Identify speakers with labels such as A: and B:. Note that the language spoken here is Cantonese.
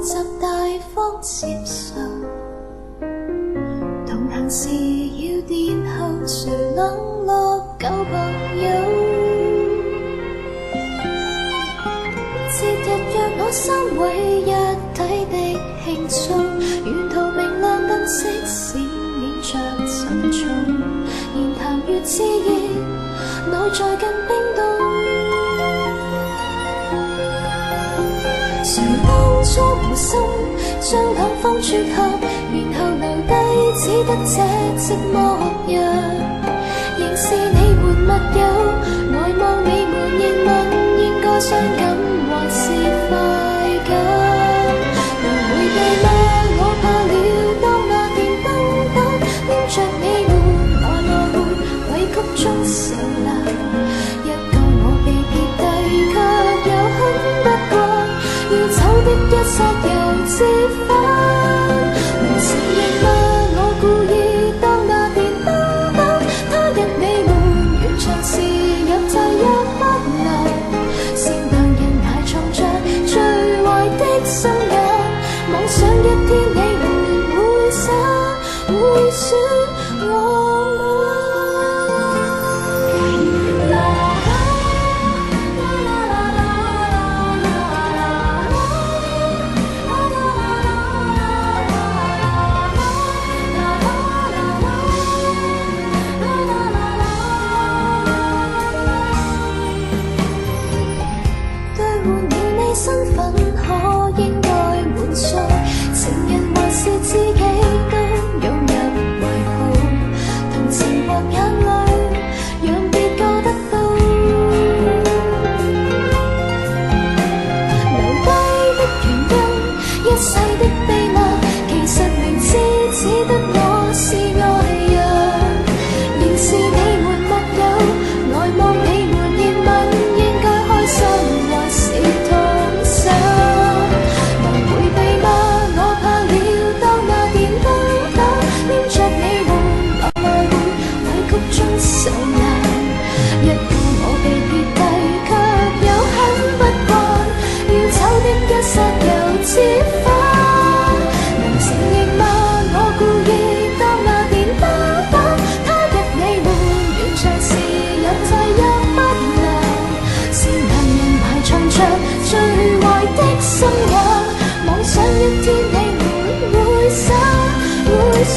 A: 習大方接受，同行時要殿後，誰冷落舊朋友？節日約我三位一體的慶祝，沿途明亮燈飾閃映着沉重，言談越熾熱，內在更冰凍。誰當初無心將兩方撮合，然後留低只得這寂寞日，仍是你們密友，呆望你們仍問應該傷感還是快感？能迴避嗎？我怕了，當那電燈膽黏着你們，來回委曲中受難，一個我被撇低，卻又很不慣，要走的一剎又折返。能承認嗎？我故意當那電燈膽，他日你們完場時入就一不能，善良人排藏着最壞的心眼，妄想一天你們會散，會說我身份可應該滿載，情人還是自己都湧入懷抱，同情或眼淚讓別個得到，留低的原因，一世的秘密，其實明知只得我是愛人，仍是你們密友，呆望你們熱吻，應該開心還是痛？能迴避嗎？我怕了，當那電燈膽黏着你們，來回委曲中受難，一個我被撇低，卻又很不慣，要走的一剎又折返。能承認嗎？我故意當那電燈膽，他日你們完場時入掣一不能，是男人排藏着最壞的心眼，妄想一天你們會散，會說